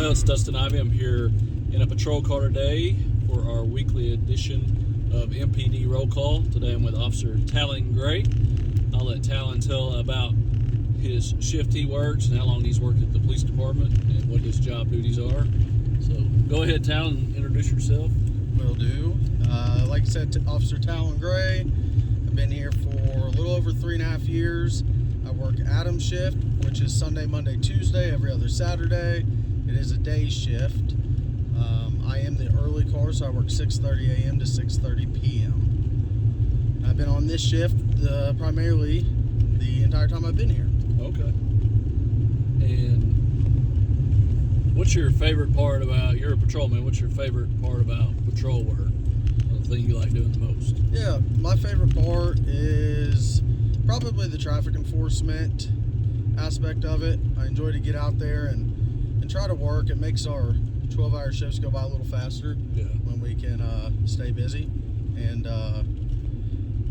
Well, it's Dustin Ivy. I'm here in a patrol car today for our weekly edition of MPD Roll Call. Today I'm with Officer Talon Gray. I'll let Talon tell about his shift he works and how long he's worked at the police department and what his job duties are. So go ahead, Talon, introduce yourself. Will do. Like I said, Officer Talon Gray. I've been here for a little over 3.5 years. I work Adams shift, which is Sunday, Monday, Tuesday, every other Saturday. It is a day shift. I am the early car, so I work 6:30 a.m. to 6:30 p.m. I've been on this shift primarily the entire time I've been here. Okay. And what's your favorite part about, you're a patrolman, what's your favorite part about patrol work? The thing you like doing the most? Yeah, my favorite part is probably the traffic enforcement aspect of it. I enjoy to get out there and try to work. It makes our 12-hour shifts go by a little faster when we can stay busy. And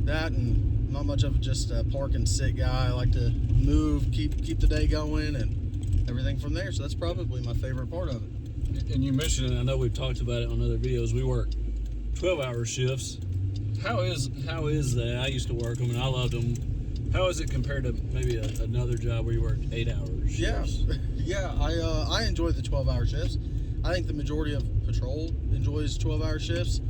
that, and not much of just a park and sit guy. I like to move, keep the day going, and everything from there. So that's probably my favorite part of it. And you mentioned it, I know we've talked about it on other videos, we work 12-hour shifts. How is that? I used to work them and I loved them. How is it compared to maybe another job where you work 8-hour shifts? Yeah, I enjoy the 12-hour shifts. I think the majority of patrol enjoys 12-hour shifts.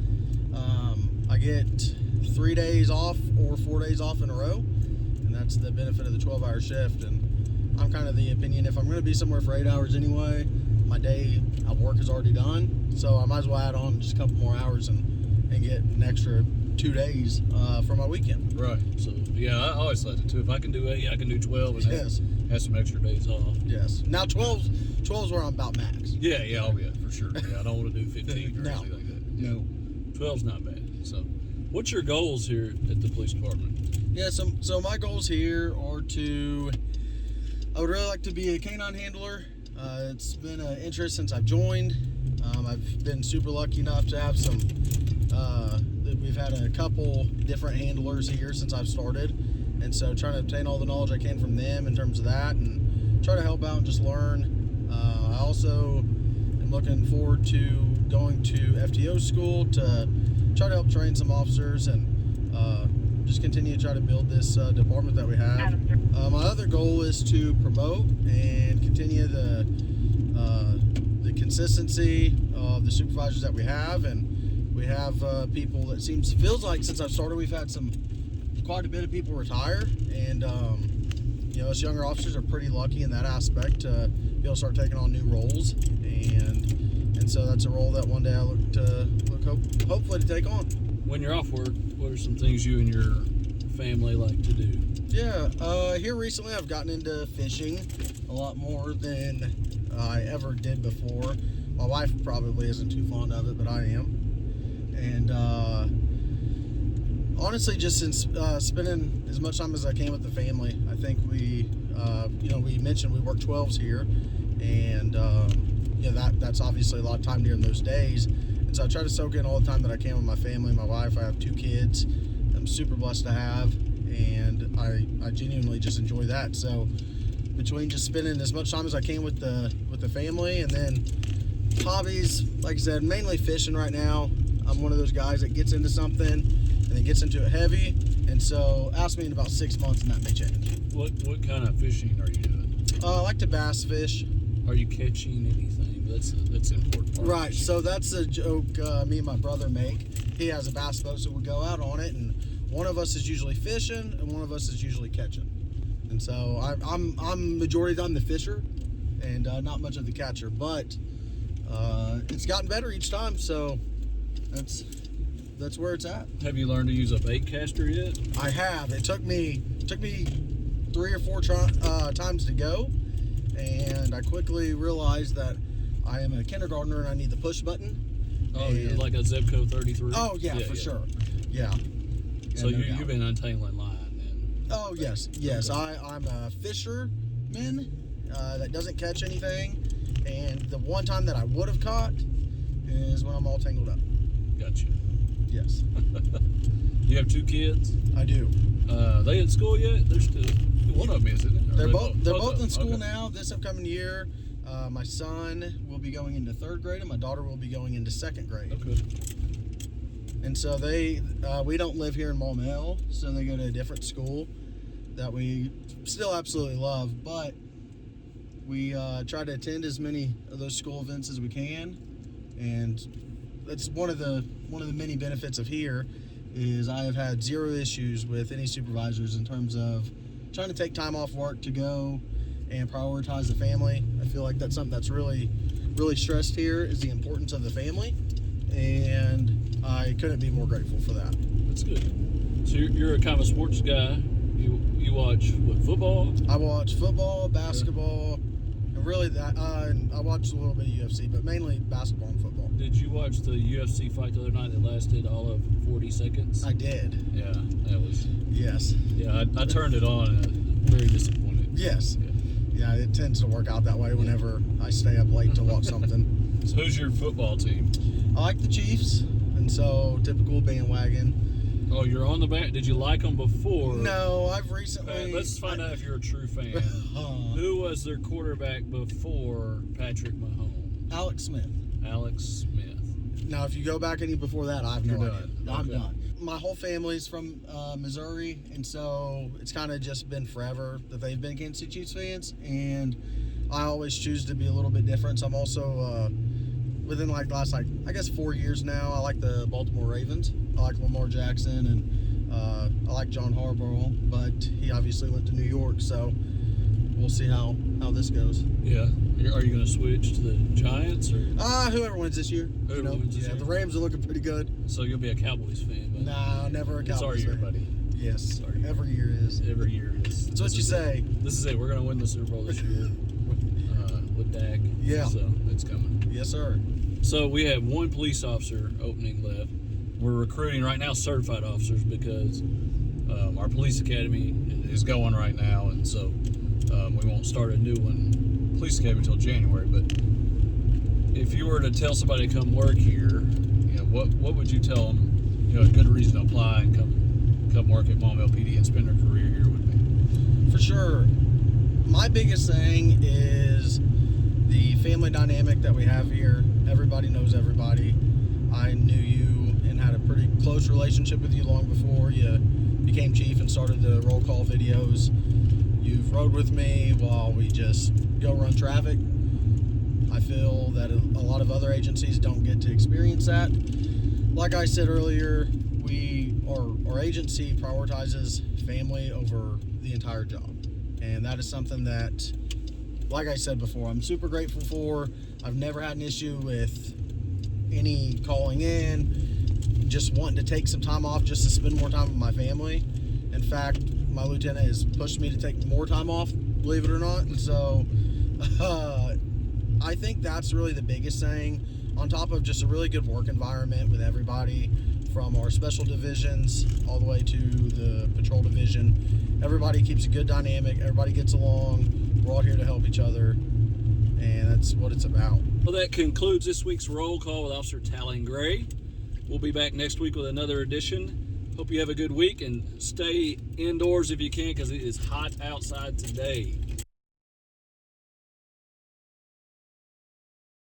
I get 3 days off or 4 days off in a row, and that's the benefit of the 12-hour shift. And I'm kind of the opinion, if I'm going to be somewhere for 8 hours anyway, my day of work is already done, so I might as well add on just a couple more hours and get an extra 2 days for my weekend. Right. So yeah, I always like it too. If I can do 8, I can do 12 and have some extra days off. Yes. Now 12's where I'm about max. Yeah, oh yeah, for sure. Yeah, I don't want to do 15 or No. anything like that. No. 12's not bad. So what's your goals here at the police department? Yeah, so my goals here are I would really like to be a canine handler. It's been an interest since I've joined. I've been super lucky enough to have we've had a couple different handlers here since I've started, and so trying to obtain all the knowledge I can from them in terms of that and try to help out and just learn. I also am looking forward to going to FTO school to try to help train some officers and just continue to try to build this department that we have. My other goal is to promote and continue the consistency of the supervisors that we have, and we have people that feels like since I've started we've had quite a bit of people retire, and us younger officers are pretty lucky in that aspect to be able to start taking on new roles, and so that's a role that one day I hopefully to take on. When you're off work, what are some things you and your family like to do? Yeah, here recently I've gotten into fishing a lot more than I ever did before. My wife probably isn't too fond of it, but I am. And honestly, just since spending as much time as I can with the family, I think we mentioned we work 12s here, and that's obviously a lot of time during those days. And so I try to soak in all the time that I can with my family, my wife. I have 2 kids I'm super blessed to have, and I genuinely just enjoy that. So between just spending as much time as I can with the family, and then hobbies, like I said, mainly fishing right now. I'm one of those guys that gets into something and then gets into it heavy, and so ask me in about 6 months and that may change. What kind of fishing are you doing? I like to bass fish. Are you catching anything? That's an important part. Right, so that's a joke me and my brother make. He has a bass boat, so we go out on it, and one of us is usually fishing and one of us is usually catching. And so I'm majority of the time the fisher and not much of the catcher, but it's gotten better each time, so that's where it's at. Have you learned to use a bait caster yet? I have. It took me 3 or 4 times to go, and I quickly realized that I am a kindergartner and I need the push button. Oh, you're like a Zebco 33? Oh, yeah, for sure. Yeah. So you've been untangling line then? Oh, yes. Okay. I'm a fisherman that doesn't catch anything, and the one time that I would have caught is when I'm all tangled up. Gotcha. Yes. You have 2 kids? I do. They in school yet? They're still, one of them is, isn't it? They're both in school now this upcoming year. My son will be going into 3rd grade, and my daughter will be going into 2nd grade. Okay. And so we don't live here in Maumelle, so they go to a different school that we still absolutely love, but we try to attend as many of those school events as we can. And that's one of the many benefits of here is I have had 0 issues with any supervisors in terms of trying to take time off work to go and prioritize the family. I feel like that's something that's really stressed here is the importance of the family, and I couldn't be more grateful for that. That's good. So you're a kind of a sports guy. You watch what, football? I watch football, basketball, and really I watch a little bit of UFC, but mainly basketball and football. Did you watch the UFC fight the other night that lasted all of 40 seconds? I did. Yeah, that was. Yes. Yeah, I turned it on and very disappointed. Yes. Yeah, it tends to work out that way whenever I stay up late to watch something. So who's your football team? I like the Chiefs, and so typical bandwagon. Oh, you're on the band. Did you like them before? No, I've recently. Let's find out if you're a true fan. Who was their quarterback before Patrick Mahomes? Alex Smith. Alex Smith. Now, if you go back any before that, I have no You're idea. done. I'm Okay. done. My whole family's from Missouri, and so it's kind of just been forever that they've been Kansas City Chiefs fans, and I always choose to be a little bit different. So I'm also within like last I guess 4 years now, I like the Baltimore Ravens. I like Lamar Jackson, and I like John Harbaugh, but he obviously went to New York, so we'll see how this goes. Yeah. Are you going to switch to the Giants or? Whoever wins this year. Whoever wins this year. The Rams are looking pretty good. So you'll be a Cowboys fan? But No, never a Cowboys it's our year, fan. buddy. Yes, Sorry. every year is. Every year is. That's what you say. This is it. We're going to win the Super Bowl this year with Dak. Yeah. So it's coming. Yes, sir. So we have 1 police officer opening left. We're recruiting right now certified officers because our police academy is going right now, and so we won't start a new one, police academy, until January. But if you were to tell somebody to come work here, what would you tell them? A good reason to apply and come work at Maumelle PD and spend their career here with me. For sure. My biggest thing is the family dynamic that we have here. Everybody knows everybody. I knew you and had a pretty close relationship with you long before you became chief and started the roll call videos. You've rode with me while we just go run traffic. I feel that a lot of other agencies don't get to experience that. Like I said earlier, our agency prioritizes family over the entire job. And that is something that, like I said before, I'm super grateful for. I've never had an issue with any calling in, just wanting to take some time off just to spend more time with my family. In fact, my lieutenant has pushed me to take more time off, believe it or not. And so I think that's really the biggest thing, on top of just a really good work environment with everybody from our special divisions all the way to the patrol division. Everybody keeps a good dynamic. Everybody gets along. We're all here to help each other, and that's what it's about. Well, that concludes this week's roll call with Officer Talon Gray. We'll be back next week with another edition. Hope you have a good week and stay indoors if you can, because it is hot outside today.